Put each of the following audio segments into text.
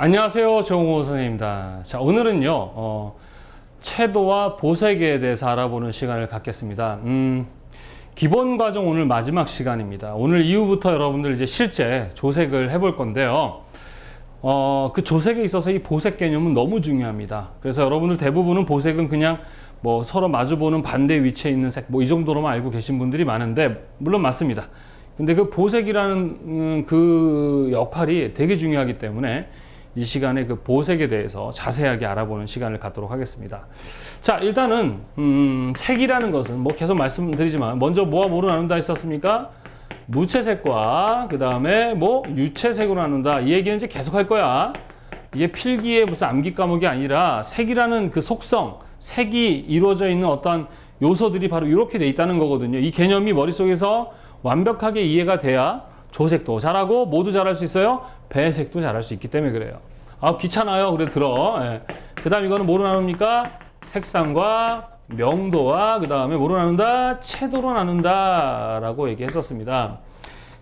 안녕하세요. 정호 선생님입니다. 자, 오늘은요, 채도와 보색에 대해서 알아보는 시간을 갖겠습니다. 기본 과정 오늘 마지막 시간입니다. 오늘 이후부터 여러분들 이제 실제 조색을 해볼 건데요. 그 조색에 있어서 이 보색 개념은 너무 중요합니다. 그래서 여러분들 대부분은 보색은 그냥 뭐 서로 마주보는 반대 위치에 있는 색, 뭐 이 정도로만 알고 계신 분들이 많은데, 물론 맞습니다. 근데 그 보색이라는 그 역할이 되게 중요하기 때문에 이 시간에 그 보색에 대해서 자세하게 알아보는 시간을 갖도록 하겠습니다. 자, 일단은 색이라는 것은 뭐 계속 말씀드리지만 먼저 뭐와 뭐로 나눈다 했었습니까? 무채색과 그 다음에 뭐 유채색으로 나눈다. 이 얘기는 이제 계속 할 거야. 이게 필기의 무슨 암기 과목이 아니라 색이라는 그 속성, 색이 이루어져 있는 어떤 요소들이 바로 이렇게 돼 있다는 거거든요. 이 개념이 머릿속에서 완벽하게 이해가 돼야 조색도 잘하고 뭐도 잘할 수 있어요? 배색도 잘할 수 있기 때문에 그래요. 아, 귀찮아요. 그래 들어. 예. 그 다음 이거는 뭐로 나눕니까? 색상과 명도와 그 다음에 뭐로 나눈다? 채도로 나눈다 라고 얘기했었습니다.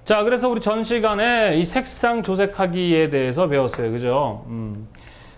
자, 그래서 우리 전 시간에 이 색상 조색하기에 대해서 배웠어요. 그죠?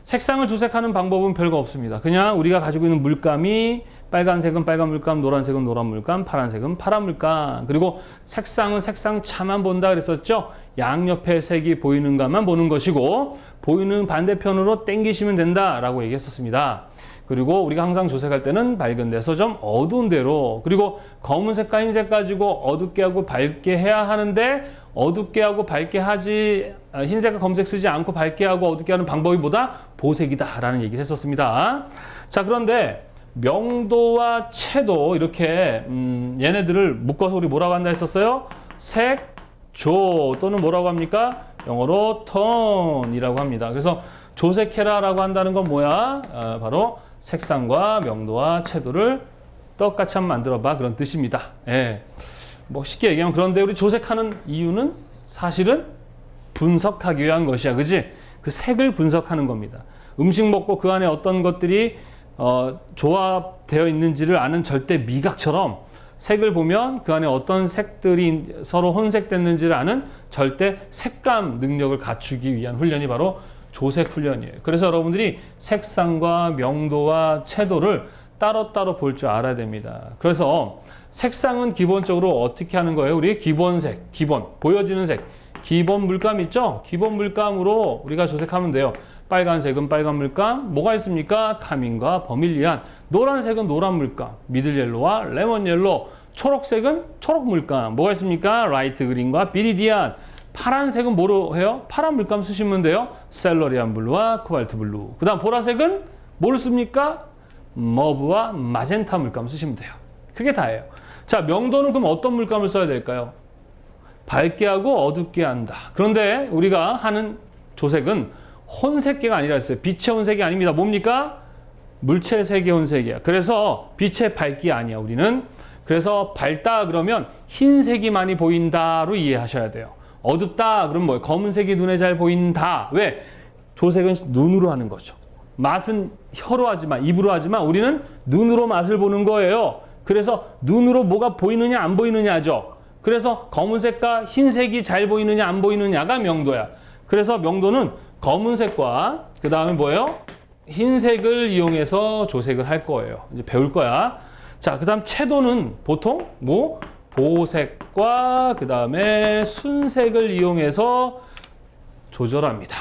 색상을 조색하는 방법은 별거 없습니다. 그냥 우리가 가지고 있는 물감이 빨간색은 빨간 물감, 노란색은 노란 물감, 파란색은 파란 물감. 그리고 색상은 색상차만 본다 그랬었죠. 양옆에 색이 보이는가만 보는 것이고 보이는 반대편으로 당기시면 된다라고 얘기했었습니다. 그리고 우리가 항상 조색할 때는 밝은 데서 좀 어두운 데로, 그리고 검은색과 흰색 가지고 어둡게 하고 밝게 해야 하는데 어둡게 하고 밝게 하지, 흰색과 검은색 쓰지 않고 밝게 하고 어둡게 하는 방법이 뭐다? 보색이다 라는 얘기를 했었습니다. 자, 그런데 명도와 채도 이렇게 얘네들을 묶어서 우리 뭐라고 한다 했었어요? 색조 또는 뭐라고 합니까? 영어로 톤이라고 합니다. 그래서 조색해라 라고 한다는 건 뭐야? 바로 색상과 명도와 채도를 똑같이 한번 만들어 봐, 그런 뜻입니다. 예. 뭐 쉽게 얘기하면, 그런데 우리 조색하는 이유는 사실은 분석하기 위한 것이야. 그지? 그 색을 분석하는 겁니다. 음식 먹고 그 안에 어떤 것들이 조합되어 있는지를 아는 절대 미각처럼 색을 보면 그 안에 어떤 색들이 서로 혼색됐는지를 아는 절대 색감 능력을 갖추기 위한 훈련이 바로 조색 훈련이에요. 그래서 여러분들이 색상과 명도와 채도를 따로따로 볼 줄 알아야 됩니다. 그래서 색상은 기본적으로 어떻게 하는 거예요? 우리 기본색, 기본, 보여지는 색, 기본 물감 있죠? 기본 물감으로 우리가 조색하면 돼요. 빨간색은 빨간 물감, 뭐가 있습니까? 카민과 버밀리안. 노란색은 노란 물감, 미들 옐로와 레몬 옐로. 초록색은 초록 물감, 뭐가 있습니까? 라이트 그린과 비리디안. 파란색은 뭐로 해요? 파란 물감 쓰시면 돼요. 셀러리안 블루와 코발트 블루. 그 다음 보라색은 뭘 씁니까? 머브와 마젠타 물감 쓰시면 돼요. 그게 다예요. 자, 명도는 그럼 어떤 물감을 써야 될까요? 밝게 하고 어둡게 한다. 그런데 우리가 하는 조색은 혼색계가 아니라 했어요. 빛의 혼색이 아닙니다. 뭡니까? 물체색의 혼색이야. 그래서 빛의 밝기 아니야, 우리는. 그래서 밝다 그러면 흰색이 많이 보인다로 이해하셔야 돼요. 어둡다 그러면 뭐예요? 검은색이 눈에 잘 보인다. 왜? 조색은 눈으로 하는 거죠. 맛은 혀로 하지만, 입으로 하지만 우리는 눈으로 맛을 보는 거예요. 그래서 눈으로 뭐가 보이느냐 안 보이느냐죠. 그래서 검은색과 흰색이 잘 보이느냐 안 보이느냐가 명도야. 그래서 명도는 검은색과 그 다음에 뭐예요? 흰색을 이용해서 조색을 할 거예요. 이제 배울 거야. 자, 그 다음 채도는 보통 뭐 보색과 그 다음에 순색을 이용해서 조절합니다.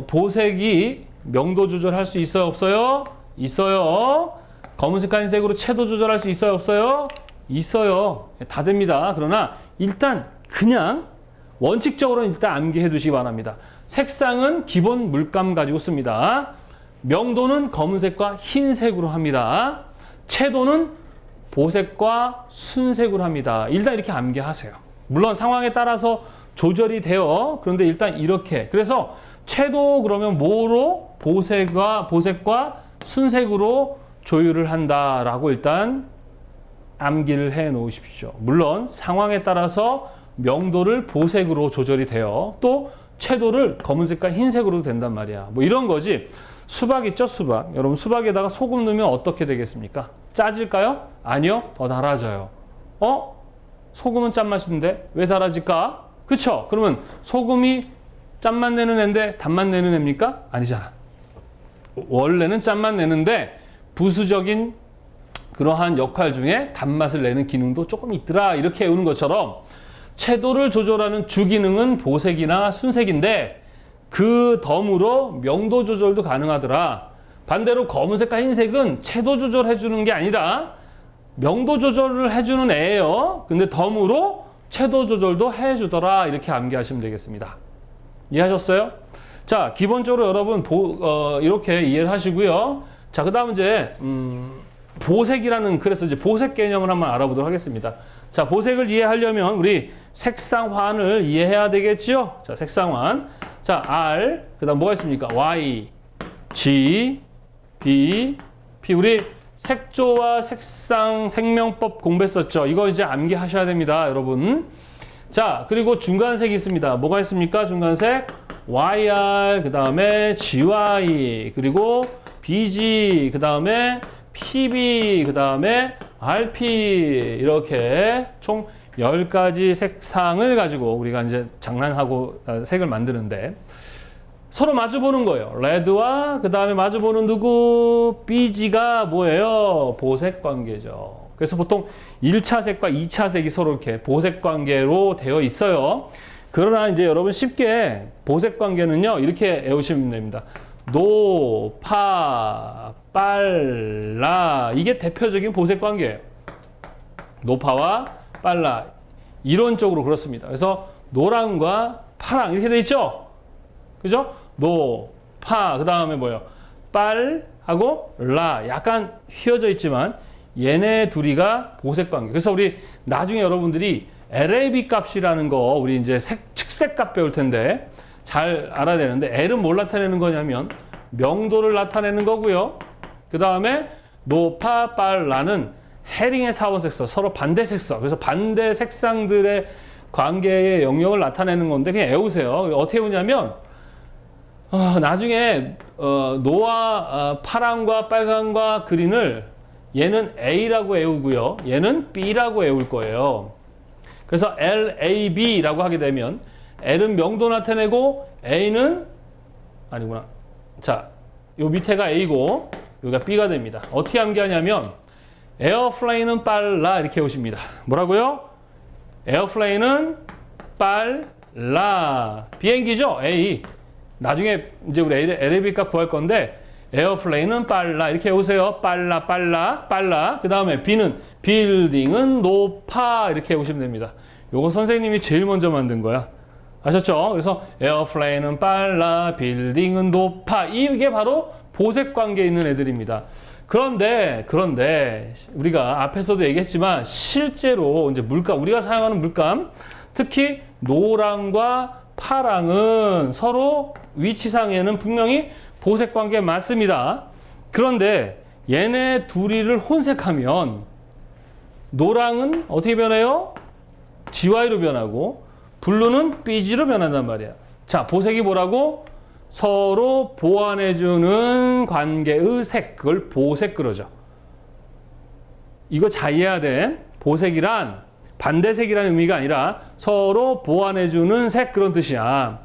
보색이 명도 조절할 수 있어요, 없어요? 있어요. 검은색과 흰색으로 채도 조절할 수 있어요, 없어요? 있어요. 다 됩니다. 그러나 일단 그냥 원칙적으로는 일단 암기해 두시기 바랍니다. 색상은 기본 물감 가지고 씁니다. 명도는 검은색과 흰색으로 합니다. 채도는 보색과 순색으로 합니다. 일단 이렇게 암기하세요. 물론 상황에 따라서 조절이 돼요. 그런데 일단 이렇게. 그래서 채도 그러면 뭐로? 보색과 순색으로 조율을 한다라고 일단 암기를 해 놓으십시오. 물론 상황에 따라서 명도를 보색으로 조절이 돼요. 또 채도를 검은색과 흰색으로 된단 말이야. 뭐 이런 거지. 수박 있죠, 수박. 여러분 수박에다가 소금 넣으면 어떻게 되겠습니까? 짜질까요? 아니요, 더 달아져요. 소금은 짠맛인데 왜 달아질까? 그쵸? 그러면 소금이 짠만 내는 애인데 단만 내는 애입니까? 아니잖아. 원래는 짠만 내는데 부수적인 그러한 역할 중에 단맛을 내는 기능도 조금 있더라. 이렇게 외우는 것처럼 채도를 조절하는 주기능은 보색이나 순색인데 그 덤으로 명도 조절도 가능하더라. 반대로 검은색과 흰색은 채도 조절해주는 게 아니라 명도 조절을 해주는 애예요. 근데 덤으로 채도 조절도 해주더라. 이렇게 암기하시면 되겠습니다. 이해하셨어요? 자, 기본적으로 여러분 이렇게 이해를 하시고요. 자, 그 다음 이제 보색이라는, 그래서 이제 보색 개념을 한번 알아보도록 하겠습니다. 자, 보색을 이해하려면 우리 색상환을 이해해야 되겠죠? 자, 색상환. 자, R, 그 다음 뭐가 있습니까? Y, G, B, P. 우리 색조와 색상 생명법 공부했었죠? 이거 이제 암기하셔야 됩니다, 여러분. 자, 그리고 중간색이 있습니다. 뭐가 있습니까? 중간색. YR, 그 다음에 GY, 그리고 BG, 그 다음에 PB, 그 다음에 RP. 이렇게 총 10가지 색상을 가지고 우리가 이제 장난하고 색을 만드는데 서로 마주보는 거예요. 레드와 그 다음에 마주보는 누구? BG가 뭐예요? 보색 관계죠. 그래서 보통 1차 색과 2차 색이 서로 이렇게 보색 관계로 되어 있어요. 그러나 이제 여러분 쉽게 보색 관계는요, 이렇게 외우시면 됩니다. 노, 파, 빨라. 이게 대표적인 보색 관계예요. 노파와 빨라. 이론적으로 그렇습니다. 그래서 노랑과 파랑 이렇게 돼 있죠? 그죠? 노, 파, 그 다음에 뭐예요? 빨하고 라. 약간 휘어져 있지만 얘네 둘이가 보색 관계. 그래서 우리 나중에 여러분들이 LAB 값이라는 거 우리 이제 측색 값 배울 텐데 잘 알아야 되는데 L은 뭘 나타내는 거냐면 명도를 나타내는 거고요. 그 다음에 노, 파, 빨, 라는 해링의 사원색서, 서로 반대 색서. 그래서 반대 색상들의 관계의 영역을 나타내는 건데 그냥 외우세요. 어떻게 외우냐면 나중에 노와 파랑과 빨강과 그린을 얘는 A라고 외우고요. 얘는 B라고 외울 거예요. 그래서 LAB라고 하게 되면 L은 명도 나타내고 A는 아니구나. 자, 요 밑에가 A고 여기가 B가 됩니다. 어떻게 암기하냐면 에어플레인은 빨라 이렇게 외우십니다. 뭐라고요? 에어플레인은 빨라. 비행기죠? A. 나중에 이제 우리 LAB 값 구할 건데 에어플레인은 빨라 이렇게 외우세요. 빨라, 빨라, 빨라. 그 다음에 B는 빌딩은 높아 이렇게 외우시면 됩니다. 요거 선생님이 제일 먼저 만든 거야. 아셨죠? 그래서 에어플레인은 빨라, 빌딩은 높아. 이게 바로 보색 관계에 있는 애들입니다. 그런데 우리가 앞에서도 얘기했지만 실제로 이제 물감, 우리가 사용하는 물감, 특히 노랑과 파랑은 서로 위치상에는 분명히 보색 관계 맞습니다. 그런데 얘네 둘이를 혼색하면 노랑은 어떻게 변해요? GY로 변하고 블루는 BG로 변한단 말이야. 자, 보색이 뭐라고? 서로 보완해주는 관계의 색, 그걸 보색 그러죠. 이거 잘 이해해야 돼. 보색이란 반대색이라는 의미가 아니라 서로 보완해주는 색, 그런 뜻이야.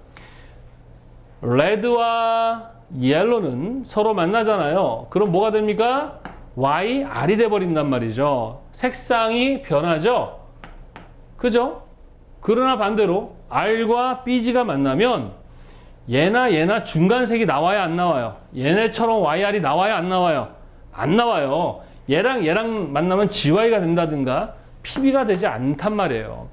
레드와 옐로는 서로 만나잖아요. 그럼 뭐가 됩니까? Y, R이 돼버린단 말이죠. 색상이 변하죠. 그죠? 그러나 반대로 R과 BG가 만나면 얘나 중간색이 나와야 안 나와요? 얘네처럼 YR이 나와야 안 나와요? 안 나와요. 얘랑 만나면 GY가 된다든가 PB가 되지 않단 말이에요.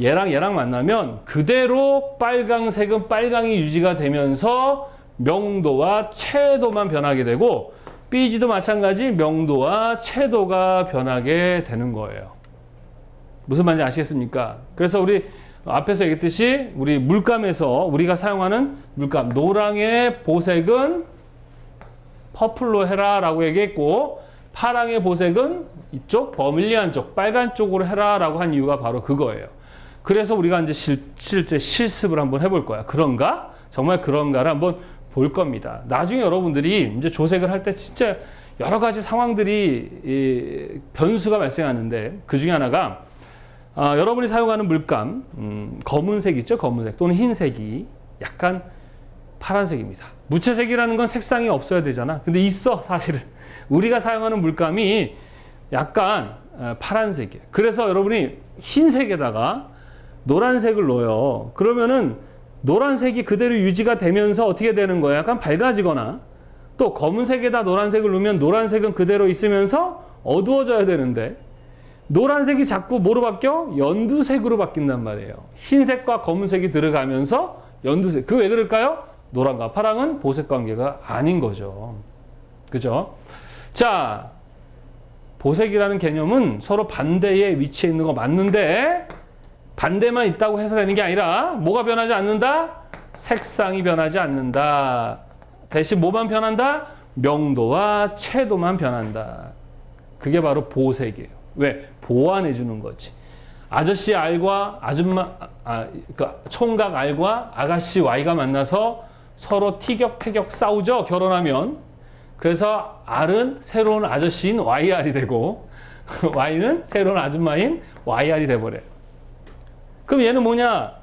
얘랑 만나면 그대로 빨강색은 빨강이 유지가 되면서 명도와 채도만 변하게 되고 BG도 마찬가지 명도와 채도가 변하게 되는 거예요. 무슨 말인지 아시겠습니까? 그래서 우리 앞에서 얘기했듯이 우리 물감에서 우리가 사용하는 물감 노랑의 보색은 퍼플로 해라 라고 얘기했고 파랑의 보색은 이쪽 버밀리안 쪽 빨간 쪽으로 해라 라고 한 이유가 바로 그거예요. 그래서 우리가 이제 실제 실습을 한번 해볼 거야. 그런가? 정말 그런가를 한번 볼 겁니다. 나중에 여러분들이 이제 조색을 할 때 진짜 여러 가지 상황들이 변수가 발생하는데 그 중에 하나가 여러분이 사용하는 물감 검은색 있죠? 검은색 또는 흰색이 약간 파란색입니다. 무채색이라는 건 색상이 없어야 되잖아. 근데 있어, 사실은. 우리가 사용하는 물감이 약간 파란색이에요. 그래서 여러분이 흰색에다가 노란색을 넣어요. 그러면은 노란색이 그대로 유지가 되면서 어떻게 되는 거예요? 약간 밝아지거나, 또 검은색에다 노란색을 넣으면 노란색은 그대로 있으면서 어두워져야 되는데, 노란색이 자꾸 뭐로 바뀌어? 연두색으로 바뀐단 말이에요. 흰색과 검은색이 들어가면서 연두색. 그 왜 그럴까요? 노란과 파랑은 보색 관계가 아닌 거죠. 그죠? 자, 보색이라는 개념은 서로 반대에 위치해 있는 거 맞는데, 반대만 있다고 해서 되는 게 아니라 뭐가 변하지 않는다? 색상이 변하지 않는다. 대신 뭐만 변한다? 명도와 채도만 변한다. 그게 바로 보색이에요. 왜? 보완해 주는 거지. 아저씨 R과 아줌마, 그러니까 총각 R과 아가씨 Y가 만나서 서로 티격태격 싸우죠, 결혼하면. 그래서 R은 새로운 아저씨인 YR이 되고 Y는 새로운 아줌마인 YR이 돼버려요. 그럼 얘는 뭐냐?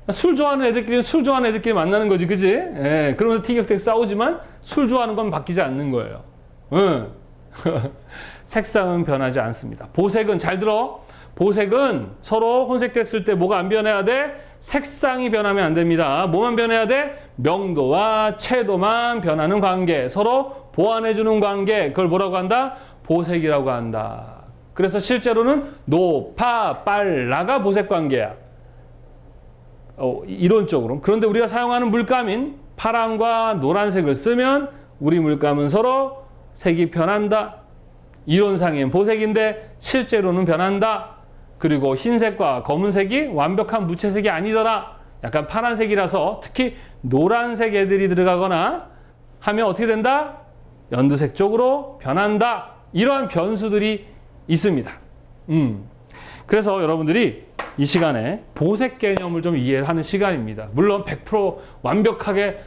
술 좋아하는 애들끼리 술 좋아하는 애들끼리 만나는 거지, 그지? 예, 그러면서 티격태격 싸우지만 술 좋아하는 건 바뀌지 않는 거예요. 응. 색상은 변하지 않습니다. 보색은, 잘 들어. 보색은 서로 혼색됐을 때 뭐가 안 변해야 돼? 색상이 변하면 안 됩니다. 뭐만 변해야 돼? 명도와 채도만 변하는 관계. 서로 보완해주는 관계. 그걸 뭐라고 한다? 보색이라고 한다. 그래서 실제로는 노파, 빨라가 보색 관계야. 이론적으로. 그런데 우리가 사용하는 물감인 파랑과 노란색을 쓰면 우리 물감은 서로 색이 변한다. 이론상엔 보색인데 실제로는 변한다. 그리고 흰색과 검은색이 완벽한 무채색이 아니더라. 약간 파란색이라서 특히 노란색 애들이 들어가거나 하면 어떻게 된다? 연두색 쪽으로 변한다. 이러한 변수들이 있습니다. 그래서 여러분들이 이 시간에 보색 개념을 좀 이해하는 시간입니다. 물론 100% 완벽하게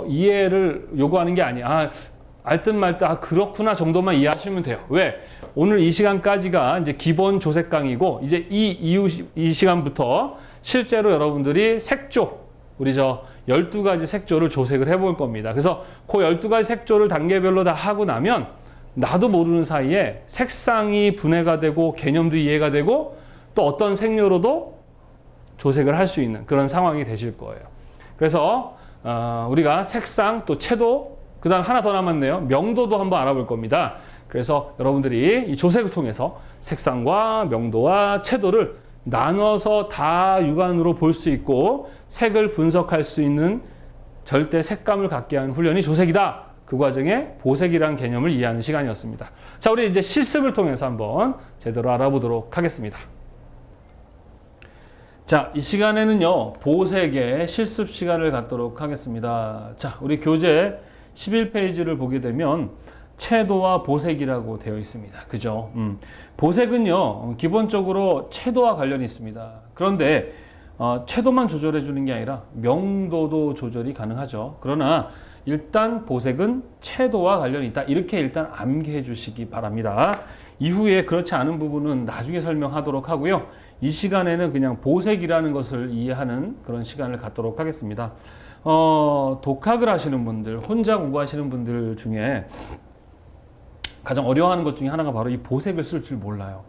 이해를 요구하는 게 아니야. 알듯 말듯 그렇구나 정도만 이해하시면 돼요. 왜? 오늘 이 시간까지가 이제 기본 조색 강의고, 이제 이 시간부터 실제로 여러분들이 색조, 우리 12가지 색조를 조색을 해볼 겁니다. 그래서 그 12가지 색조를 단계별로 다 하고 나면 나도 모르는 사이에 색상이 분해가 되고 개념도 이해가 되고 또 어떤 색료로도 조색을 할 수 있는 그런 상황이 되실 거예요. 그래서 우리가 색상 또 채도, 그 다음 하나 더 남았네요. 명도도 한번 알아볼 겁니다. 그래서 여러분들이 이 조색을 통해서 색상과 명도와 채도를 나눠서 다 육안으로 볼 수 있고 색을 분석할 수 있는 절대 색감을 갖게 하는 훈련이 조색이다. 그 과정에 보색이라는 개념을 이해하는 시간이었습니다. 자, 우리 이제 실습을 통해서 한번 제대로 알아보도록 하겠습니다. 자, 이 시간에는요, 보색의 실습 시간을 갖도록 하겠습니다. 자, 우리 교재 11페이지를 보게 되면 채도와 보색이라고 되어 있습니다. 그죠? 보색은요, 기본적으로 채도와 관련이 있습니다. 그런데 채도만 조절해 주는 게 아니라 명도도 조절이 가능하죠. 그러나 일단 보색은 채도와 관련이 있다. 이렇게 일단 암기해 주시기 바랍니다. 이후에 그렇지 않은 부분은 나중에 설명하도록 하고요. 이 시간에는 그냥 보색이라는 것을 이해하는 그런 시간을 갖도록 하겠습니다. 독학을 하시는 분들, 혼자 공부하시는 분들 중에 가장 어려워하는 것 중에 하나가 바로 이 보색을 쓸 줄 몰라요.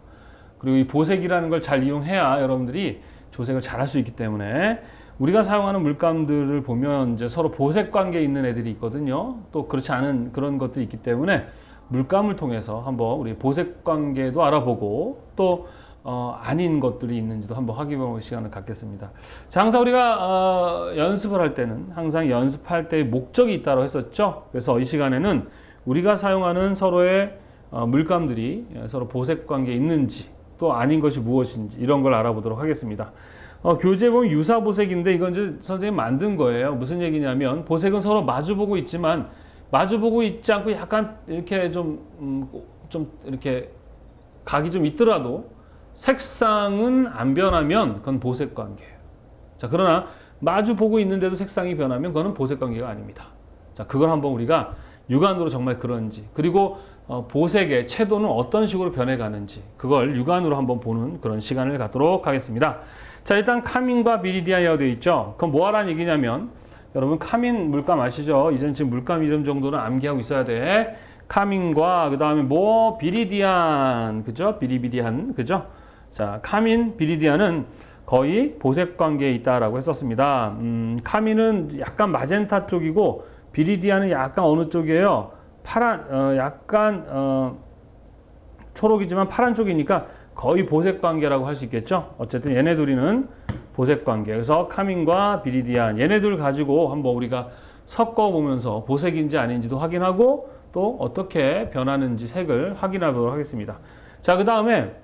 그리고 이 보색이라는 걸 잘 이용해야 여러분들이 조색을 잘 할 수 있기 때문에 우리가 사용하는 물감들을 보면 이제 서로 보색 관계에 있는 애들이 있거든요. 또 그렇지 않은 그런 것들이 있기 때문에 물감을 통해서 한번 우리 보색 관계도 알아보고 또 아닌 것들이 있는지도 한번 확인해보는 시간을 갖겠습니다. 자, 항상 우리가 연습을 할 때는 항상 연습할 때의 목적이 있다고 했었죠. 그래서 이 시간에는 우리가 사용하는 서로의 물감들이 서로 보색 관계에 있는지 또 아닌 것이 무엇인지 이런 걸 알아보도록 하겠습니다. 교재에 보면 유사보색인데 이건 이제 선생님이 만든 거예요. 무슨 얘기냐면 보색은 서로 마주보고 있지만 마주보고 있지 않고 약간 이렇게 좀 이렇게 각이 좀 있더라도 색상은 안 변하면 그건 보색 관계예요. 자, 그러나 마주 보고 있는데도 색상이 변하면 그거는 보색 관계가 아닙니다. 자, 그걸 한번 우리가 육안으로 정말 그런지, 그리고 보색의 채도는 어떤 식으로 변해가는지 그걸 육안으로 한번 보는 그런 시간을 갖도록 하겠습니다. 자, 일단 카민과 비리디안이라고 되어 있죠. 그럼 뭐 하라는 얘기냐면 여러분 카민 물감 아시죠? 이젠 지금 물감 이름 정도는 암기하고 있어야 돼. 카민과 그 다음에 뭐 비리디안, 그죠? 비리비리한, 그죠? 자, 카민, 비리디안은 거의 보색 관계에 있다라고 했었습니다. 카민은 약간 마젠타 쪽이고 비리디안은 약간 어느 쪽이에요? 파란, 약간 초록이지만 파란 쪽이니까 거의 보색 관계라고 할 수 있겠죠. 어쨌든 얘네 둘이는 보색 관계. 그래서 카민과 비리디안 얘네 둘 가지고 한번 우리가 섞어 보면서 보색인지 아닌지도 확인하고 또 어떻게 변하는지 색을 확인하도록 하겠습니다. 자, 그 다음에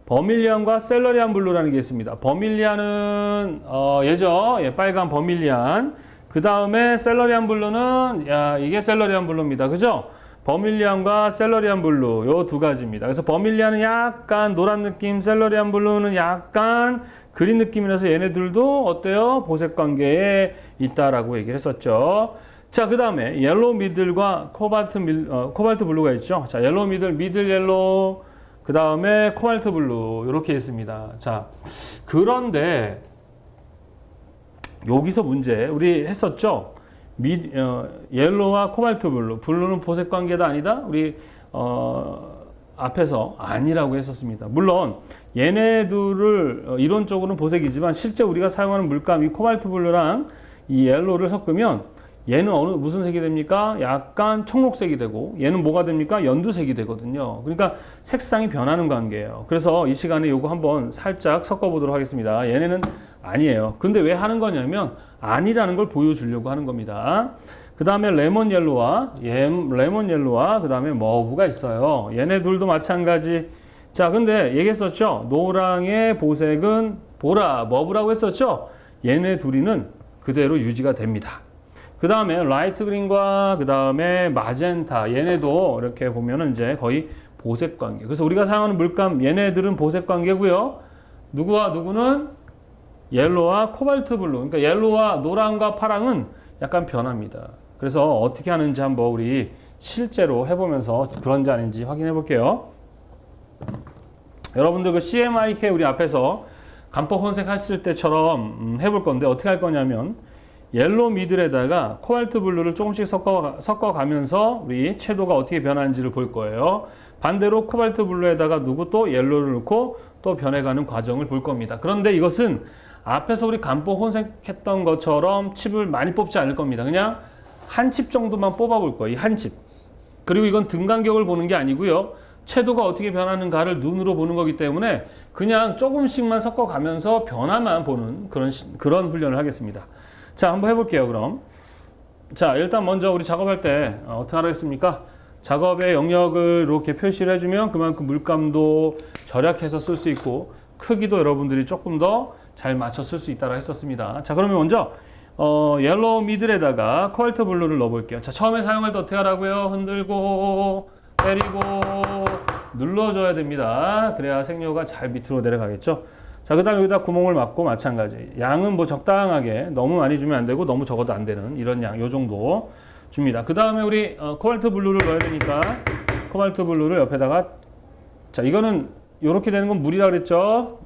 버밀리안과 셀러리안 블루라는 게 있습니다. 버밀리안은 얘죠. 예, 빨간 버밀리안. 그 다음에 셀러리안 블루는 이게 셀러리안 블루입니다. 그죠? 버밀리안과 셀러리안 블루 요 두 가지입니다. 그래서 버밀리안은 약간 노란 느낌, 셀러리안 블루는 약간 그린 느낌이라서 얘네들도 어때요? 보색 관계에 있다라고 얘기를 했었죠. 자, 그 다음에 옐로우 미들과 코발트 블루가 있죠. 자, 옐로우 미들 옐로우, 그 다음에 코발트 블루 이렇게 있습니다. 자, 그런데 여기서 문제 우리 했었죠. 옐로우와 코발트 블루는 보색 관계다 아니다? 우리 앞에서 아니라고 했었습니다. 물론 얘네들을 이론적으로는 보색이지만 실제 우리가 사용하는 물감 이 코발트 블루랑 이 옐로우를 섞으면 얘는 무슨 색이 됩니까? 약간 청록색이 되고 얘는 뭐가 됩니까? 연두색이 되거든요. 그러니까 색상이 변하는 관계예요. 그래서 이 시간에 요거 한번 살짝 섞어보도록 하겠습니다. 얘네는 아니에요. 근데 왜 하는 거냐면 아니라는 걸 보여주려고 하는 겁니다. 그 다음에 레몬 옐로와 그 다음에 머브가 있어요. 얘네 둘도 마찬가지. 자, 근데 얘기했었죠. 노랑의 보색은 보라, 머브라고 했었죠. 얘네 둘이는 그대로 유지가 됩니다. 그 다음에 라이트 그린과 그 다음에 마젠타 얘네도 이렇게 보면은 이제 거의 보색 관계. 그래서 우리가 사용하는 물감 얘네들은 보색 관계고요. 누구와 누구는 옐로우와 코발트 블루. 그러니까 옐로우와 노랑과 파랑은 약간 변합니다. 그래서 어떻게 하는지 한번 우리 실제로 해보면서 그런지 아닌지 확인해 볼게요. 여러분들 그 CMYK 우리 앞에서 간법 혼색 하실 때처럼 해볼 건데 어떻게 할 거냐면 옐로우 미들에다가 코발트 블루를 조금씩 섞어가면서 우리 채도가 어떻게 변하는지를 볼 거예요. 반대로 코발트 블루에다가 또 옐로우를 넣고 또 변해가는 과정을 볼 겁니다. 그런데 이것은 앞에서 우리 간법 혼색했던 것처럼 칩을 많이 뽑지 않을 겁니다. 그냥 한 칩 정도만 뽑아 볼 거예요. 한 칩. 그리고 이건 등 간격을 보는 게 아니고요. 채도가 어떻게 변하는가를 눈으로 보는 거기 때문에 그냥 조금씩만 섞어가면서 변화만 보는 그런 훈련을 하겠습니다. 자, 한번 해볼게요, 그럼. 자, 일단 먼저 우리 작업할 때 어떻게 하겠습니까? 작업의 영역을 이렇게 표시를 해주면 그만큼 물감도 절약해서 쓸 수 있고 크기도 여러분들이 조금 더 잘 맞춰 쓸 수 있다고 했었습니다. 자, 그러면 먼저 옐로우 미들에다가 코발트 블루를 넣어볼게요. 자, 처음에 사용할 때 어떻게 하라고요? 흔들고 때리고 눌러줘야 됩니다. 그래야 색료가 잘 밑으로 내려가겠죠. 자, 그 다음에 여기다 구멍을 막고 마찬가지. 양은 뭐 적당하게 너무 많이 주면 안 되고 너무 적어도 안 되는 이런 양, 요 정도 줍니다. 그 다음에 우리 코발트 블루를 넣어야 되니까 코발트 블루를 옆에다가 자, 이거는 이렇게 되는 건 물이라 그랬죠.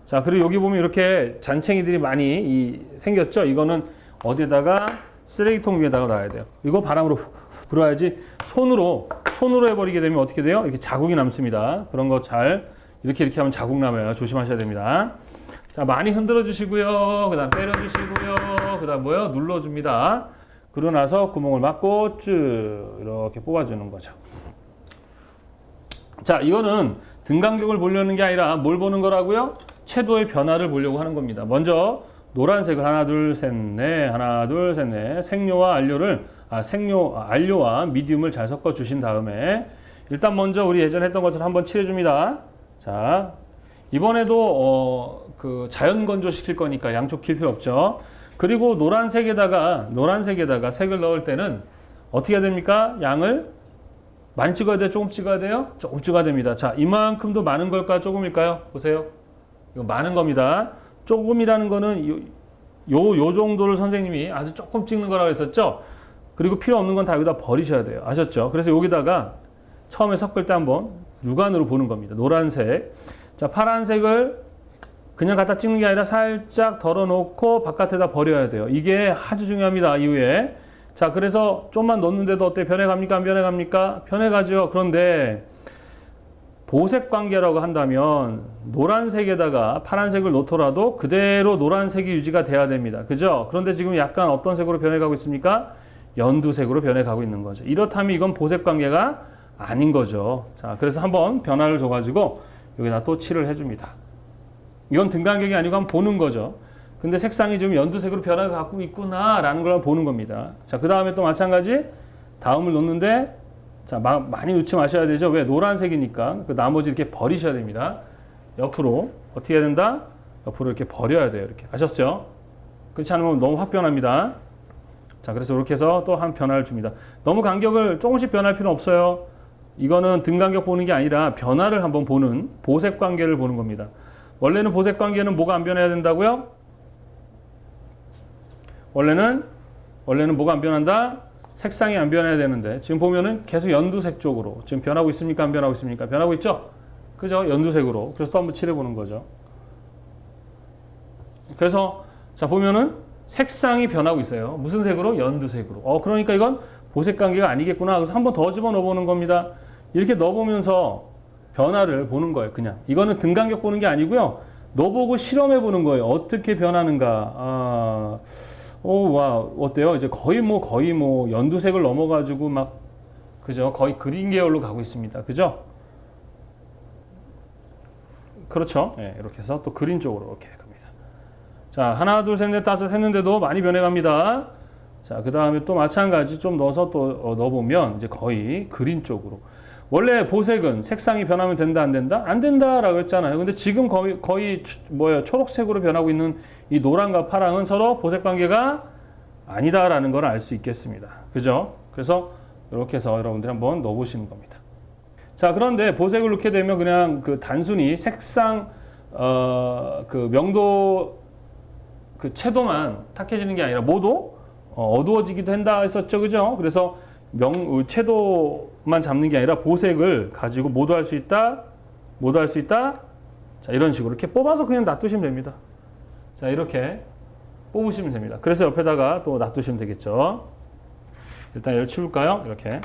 자, 그리고 여기 보면 이렇게 잔챙이들이 많이 생겼죠. 이거는 어디에다가 쓰레기통 위에다가 놔야 돼요. 이거 바람으로 불어야지 손으로 해버리게 되면 어떻게 돼요? 이렇게 자국이 남습니다. 그런 거 잘 이렇게 하면 자국 남아요. 조심하셔야 됩니다. 자, 많이 흔들어 주시고요. 그 다음 때려 주시고요. 그 다음 뭐요? 눌러 줍니다. 그러고 나서 구멍을 막고 쭉 이렇게 뽑아주는 거죠. 자, 이거는 등 간격을 보려는 게 아니라 뭘 보는 거라고요? 채도의 변화를 보려고 하는 겁니다. 먼저 노란색을 하나, 둘, 셋, 넷, 하나, 둘, 셋, 넷. 색료와 안료와 미디움을 잘 섞어 주신 다음에 일단 먼저 우리 예전에 했던 것처럼 한번 칠해 줍니다. 자, 이번에도 그 자연 건조 시킬 거니까 양쪽 길 필요 없죠. 그리고 노란색에다가 색을 넣을 때는 어떻게 해야 됩니까? 양을 많이 찍어야 돼요? 조금 찍어야 돼요? 조금 찍어야 됩니다. 자, 이만큼도 많은 걸까요? 조금일까요? 보세요. 이거 많은 겁니다. 조금이라는 거는 요 정도를 선생님이 아주 조금 찍는 거라고 했었죠. 그리고 필요 없는 건 다 여기다 버리셔야 돼요. 아셨죠? 그래서 여기다가 처음에 섞을 때 한번 육안으로 보는 겁니다. 노란색. 자, 파란색을 그냥 갖다 찍는 게 아니라 살짝 덜어놓고 바깥에다 버려야 돼요. 이게 아주 중요합니다. 이후에. 자, 그래서 좀만 넣는데도 어때? 변해갑니까? 안 변해갑니까? 변해가죠. 그런데 보색 관계라고 한다면 노란색에다가 파란색을 놓더라도 그대로 노란색이 유지가 돼야 됩니다. 그죠? 그런데 지금 약간 어떤 색으로 변해가고 있습니까? 연두색으로 변해가고 있는 거죠. 이렇다면 이건 보색 관계가 아닌 거죠. 자, 그래서 한번 변화를 줘가지고 여기다 또 칠을 해줍니다. 이건 등간격이 아니고 한번 보는 거죠. 근데 색상이 좀 연두색으로 변화가 갖고 있구나라는 걸 보는 겁니다. 자, 그 다음에 또 마찬가지 다음을 놓는데 자, 많이 놓지 마셔야 되죠. 왜? 노란색이니까. 그 나머지 이렇게 버리셔야 됩니다. 옆으로. 어떻게 해야 된다? 옆으로 이렇게 버려야 돼요. 이렇게. 아셨죠? 그렇지 않으면 너무 확 변합니다. 자, 그래서 이렇게 해서 또 한 변화를 줍니다. 너무 간격을 조금씩 변할 필요는 없어요. 이거는 등간격 보는 게 아니라 변화를 한번 보는 보색 관계를 보는 겁니다. 원래는 보색 관계는 뭐가 안 변해야 된다고요? 원래는 뭐가 안 변한다? 색상이 안 변해야 되는데 지금 보면은 계속 연두색 쪽으로 지금 변하고 있습니까? 안 변하고 있습니까? 변하고 있죠? 그죠? 연두색으로. 그래서 또 한번 칠해보는 거죠. 그래서 자 보면은 색상이 변하고 있어요. 무슨 색으로? 연두색으로. 그러니까 이건 보색 관계가 아니겠구나. 그래서 한번 더 집어 넣어보는 겁니다. 이렇게 넣어보면서 변화를 보는 거예요. 그냥. 이거는 등간격 보는 게 아니고요. 넣어보고 실험해 보는 거예요. 어떻게 변하는가. 와, 어때요? 이제 거의 뭐 연두색을 넘어가지고 막, 그죠? 거의 그린 계열로 가고 있습니다. 그죠? 그렇죠? 네, 이렇게 해서 또 그린 쪽으로 이렇게 갑니다. 자, 하나, 둘, 셋, 넷, 다섯 했는데도 많이 변해갑니다. 자, 그 다음에 또 마찬가지 좀 넣어서 또 넣어보면 이제 거의 그린 쪽으로. 원래 보색은 색상이 변하면 된다, 안 된다? 안 된다라고 했잖아요. 근데 지금 거의 초록색으로 변하고 있는 이 노란과 파랑은 서로 보색 관계가 아니다라는 걸 알 수 있겠습니다. 그죠? 그래서 이렇게 해서 여러분들이 한번 넣어보시는 겁니다. 자, 그런데 보색을 넣게 되면 그냥 그 단순히 색상, 그 명도, 그 채도만 탁해지는 게 아니라 모두 어두워지기도 한다 했었죠. 그죠? 그래서 채도만 잡는 게 아니라 보색을 가지고 모두 할 수 있다, 모두 할 수 있다. 자, 이런 식으로 이렇게 뽑아서 그냥 놔두시면 됩니다. 자, 이렇게 뽑으시면 됩니다. 그래서 옆에다가 또 놔두시면 되겠죠. 일단 얘를 치울까요? 이렇게.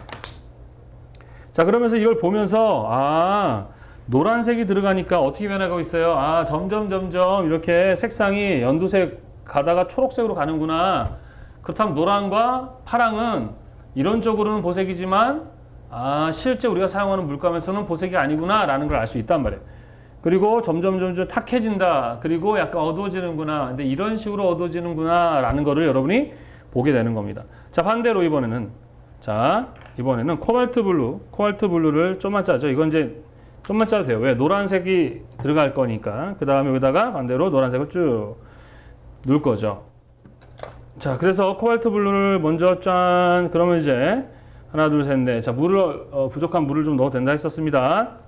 자, 그러면서 이걸 보면서 노란색이 들어가니까 어떻게 변하고 있어요? 점점 이렇게 색상이 연두색 가다가 초록색으로 가는구나. 그렇다면 노란과 파랑은 이론적으로는 보색이지만 실제 우리가 사용하는 물감에서는 보색이 아니구나 라는 걸 알 수 있단 말이에요. 그리고 점점 탁해진다. 그리고 약간 어두워지는구나. 근데 이런 식으로 어두워지는구나 라는 거를 여러분이 보게 되는 겁니다. 자, 반대로 이번에는 코발트 블루를 좀만 짜죠. 이건 이제 좀만 짜도 돼요. 왜? 노란색이 들어갈 거니까. 그 다음에 여기다가 반대로 노란색을 쭉 넣을 거죠. 자, 그래서 코발트 블루를 먼저 짠. 그러면 이제 하나, 둘, 셋, 넷. 자, 부족한 물을 좀 넣어도 된다 했었습니다.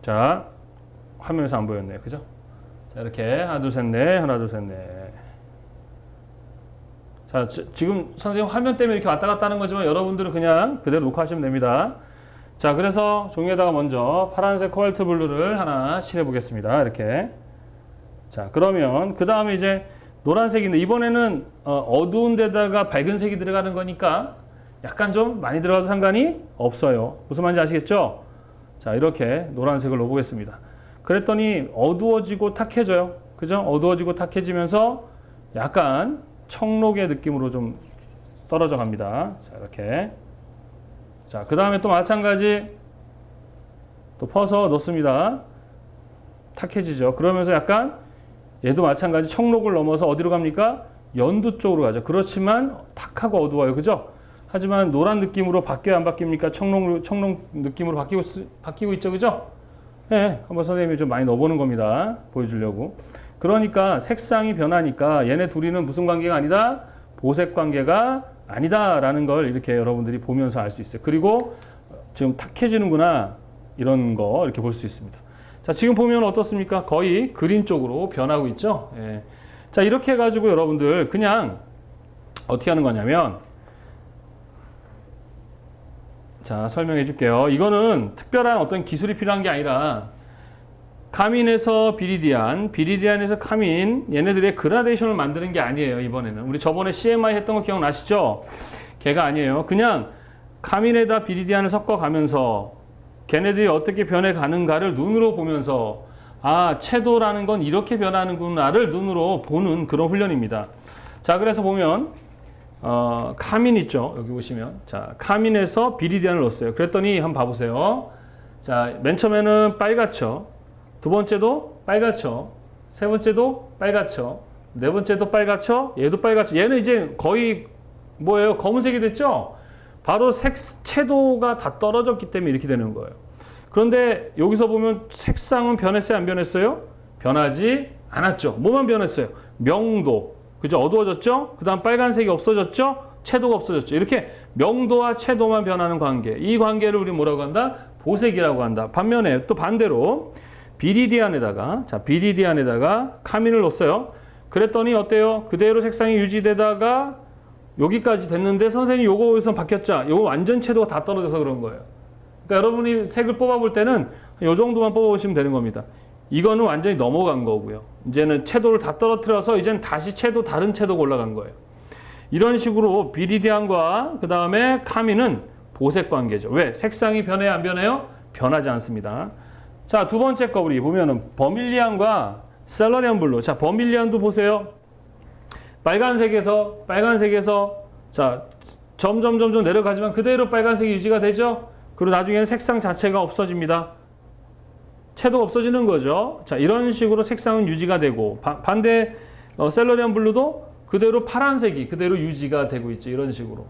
자, 화면에서 안 보였네요. 그죠? 자, 이렇게 하나, 둘, 셋, 넷. 하나, 둘, 셋, 넷. 자, 지금 선생님 화면 때문에 이렇게 왔다 갔다 하는 거지만 여러분들은 그냥 그대로 녹화하시면 됩니다. 자, 그래서 종이에다가 먼저 파란색 코발트 블루를 하나 칠해 보겠습니다. 이렇게. 자, 그러면 그 다음에 이제 노란색인데 이번에는 어두운 데다가 밝은 색이 들어가는 거니까 약간 좀 많이 들어가도 상관이 없어요. 무슨 말인지 아시겠죠? 자, 이렇게 노란색을 넣어보겠습니다. 그랬더니 어두워지고 탁해져요. 그죠? 어두워지고 탁해지면서 약간 청록의 느낌으로 좀 떨어져 갑니다. 자, 이렇게. 자, 그 다음에 또 마찬가지 또 퍼서 넣습니다. 탁해지죠. 그러면서 약간 얘도 마찬가지 청록을 넘어서 어디로 갑니까? 연두 쪽으로 가죠. 그렇지만 탁하고 어두워요. 그죠? 하지만 노란 느낌으로 바뀌어야 안 바뀝니까? 청록 느낌으로 바뀌고 있죠. 그죠? 네, 한번 선생님이 좀 많이 넣어보는 겁니다. 보여주려고. 그러니까 색상이 변하니까 얘네 둘이는 무슨 관계가 아니다? 보색 관계가 아니다라는 걸 이렇게 여러분들이 보면서 알 수 있어요. 그리고 지금 탁해지는구나 이런 거 이렇게 볼 수 있습니다. 자, 지금 보면 어떻습니까? 거의 그린 쪽으로 변하고 있죠. 예. 자, 이렇게 해가지고 여러분들 그냥 어떻게 하는 거냐면 자, 설명해 줄게요. 이거는 특별한 어떤 기술이 필요한 게 아니라 카민에서 비리디안, 비리디안에서 카민, 얘네들의 그라데이션을 만드는 게 아니에요. 이번에는 우리 저번에 CMI 했던 거 기억나시죠? 걔가 아니에요. 그냥 카민에다 비리디안을 섞어가면서 걔네들이 어떻게 변해가는가를 눈으로 보면서 아, 채도라는 건 이렇게 변하는구나를 눈으로 보는 그런 훈련입니다. 자, 그래서 보면 카민 있죠? 여기 보시면 자, 카민에서 비리디안을 넣었어요. 그랬더니 한번 봐보세요. 자, 맨 처음에는 빨갛죠. 두 번째도 빨갛죠. 세 번째도 빨갛죠. 네 번째도 빨갛죠. 얘도 빨갛죠. 얘는 이제 거의 뭐예요? 검은색이 됐죠? 바로 채도가 다 떨어졌기 때문에 이렇게 되는 거예요. 그런데 여기서 보면 색상은 변했어요? 안 변했어요? 변하지 않았죠. 뭐만 변했어요? 명도. 그죠? 어두워졌죠? 그 다음 빨간색이 없어졌죠? 채도가 없어졌죠. 이렇게 명도와 채도만 변하는 관계. 이 관계를 우리 뭐라고 한다? 보색이라고 한다. 반면에 또 반대로 비리디안에다가 카민을 넣었어요. 그랬더니 어때요? 그대로 색상이 유지되다가 여기까지 됐는데 선생님 요거 여기서 바뀌었죠? 요거 완전 채도가 다 떨어져서 그런 거예요. 그러니까 여러분이 색을 뽑아볼 때는 요 정도만 뽑아보시면 되는 겁니다. 이거는 완전히 넘어간 거고요. 이제는 채도를 다 떨어뜨려서 이제는 다시 다른 채도가 올라간 거예요. 이런 식으로 비리디안과 그 다음에 카민은 보색 관계죠. 왜? 색상이 변해요? 안 변해요? 변하지 않습니다. 자, 두 번째 거 우리 보면은 버밀리안과 셀러리안 블루. 자, 버밀리안도 보세요. 빨간색에서 자, 점점 내려가지만 그대로 빨간색이 유지가 되죠. 그리고 나중에는 색상 자체가 없어집니다. 채도가 없어지는 거죠. 자, 이런 식으로 색상은 유지가 되고 반대 셀러리안 블루도 그대로 파란색이 그대로 유지가 되고 있죠. 이런 식으로.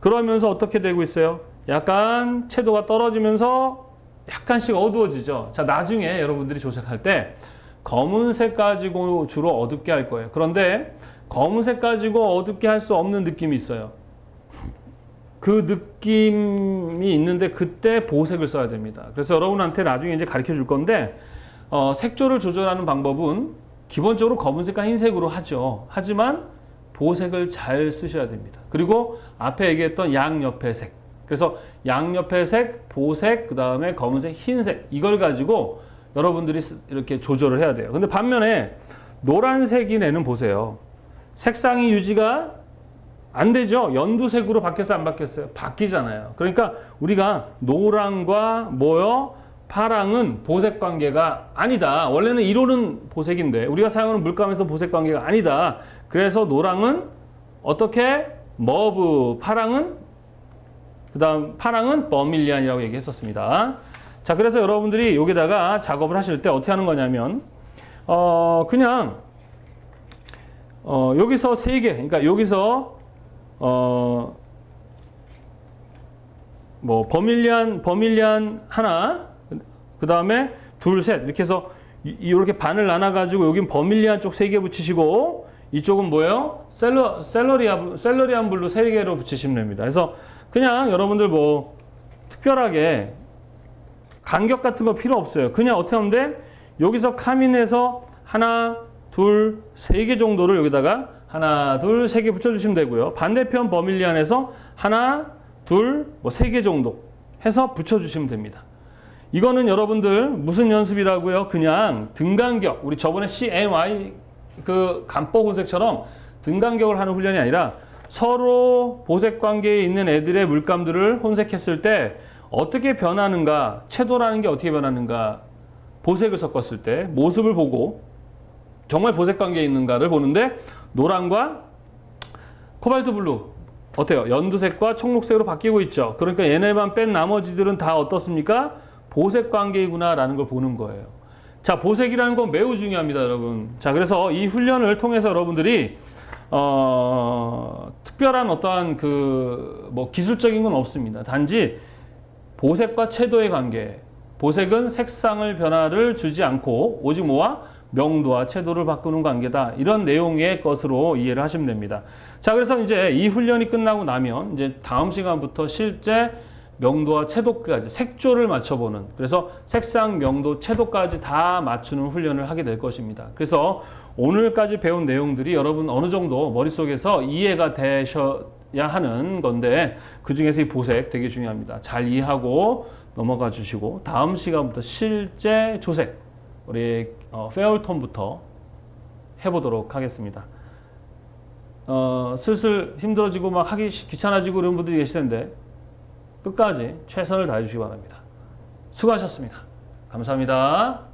그러면서 어떻게 되고 있어요? 약간 채도가 떨어지면서 약간씩 어두워지죠. 자, 나중에 여러분들이 조색할 때 검은색 가지고 주로 어둡게 할 거예요. 그런데 검은색 가지고 어둡게 할 수 없는 느낌이 있어요. 그 느낌이 있는데 그때 보색을 써야 됩니다. 그래서 여러분한테 나중에 이제 가르쳐 줄 건데 색조를 조절하는 방법은 기본적으로 검은색과 흰색으로 하죠. 하지만 보색을 잘 쓰셔야 됩니다. 그리고 앞에 얘기했던 양옆의 색. 그래서 양옆의 색, 보색, 그 다음에 검은색, 흰색 이걸 가지고 여러분들이 이렇게 조절을 해야 돼요. 근데 반면에 노란색인 애는 보세요. 색상이 유지가 안 되죠. 연두색으로 바뀌었어요? 안 바뀌었어요? 바뀌잖아요. 그러니까 우리가 노랑과 뭐요? 파랑은 보색 관계가 아니다. 원래는 이론은 보색인데 우리가 사용하는 물감에서 보색 관계가 아니다. 그래서 노랑은 어떻게? 머브, 파랑은 버밀리안이라고 얘기했었습니다. 자, 그래서 여러분들이 여기다가 작업을 하실 때 어떻게 하는 거냐면 그냥 여기서 3개, 그러니까 여기서 뭐 버밀리안 하나, 그 다음에 둘, 셋 이렇게 해서 이렇게 반을 나눠 가지고 여긴 버밀리안 쪽 3개 붙이시고 이쪽은 뭐예요? 셀러리안 블루 3개로 붙이시면 됩니다. 그래서 그냥 여러분들 뭐 특별하게 간격 같은 거 필요 없어요. 그냥 어떻게 하면 돼? 여기서 카민에서 하나, 둘, 3개 정도를 여기다가 하나, 둘, 3개 붙여주시면 되고요. 반대편 버밀리안에서 하나, 둘, 뭐 3개 정도 해서 붙여주시면 됩니다. 이거는 여러분들 무슨 연습이라고요? 그냥 등간격, 우리 저번에 CMY 그 간법 혼색처럼 등간격을 하는 훈련이 아니라 서로 보색 관계에 있는 애들의 물감들을 혼색했을 때 어떻게 변하는가, 채도라는 게 어떻게 변하는가, 보색을 섞었을 때 모습을 보고 정말 보색 관계에 있는가를 보는데 노랑과 코발트 블루 어때요? 연두색과 청록색으로 바뀌고 있죠. 그러니까 얘네만 뺀 나머지들은 다 어떻습니까? 보색 관계이구나 라는 걸 보는 거예요. 자, 보색이라는 건 매우 중요합니다, 여러분. 자, 그래서 이 훈련을 통해서 여러분들이 특별한 어떠한 뭐 기술적인 건 없습니다. 단지 보색과 채도의 관계. 보색은 색상을 변화를 주지 않고 오직 뭐와 명도와 채도를 바꾸는 관계다. 이런 내용의 것으로 이해를 하시면 됩니다. 자, 그래서 이제 이 훈련이 끝나고 나면 이제 다음 시간부터 실제 명도와 채도까지 색조를 맞춰보는, 그래서 색상, 명도, 채도까지 다 맞추는 훈련을 하게 될 것입니다. 그래서 오늘까지 배운 내용들이 여러분 어느 정도 머릿속에서 이해가 하는 건데 그 중에서 이 보색 되게 중요합니다. 잘 이해하고 넘어가 주시고 다음 시간부터 실제 조색 우리 페어톤부터 해보도록 하겠습니다. 슬슬 힘들어지고 막 하기 귀찮아지고 이런 분들이 계실 텐데 끝까지 최선을 다해 주시기 바랍니다. 수고하셨습니다. 감사합니다.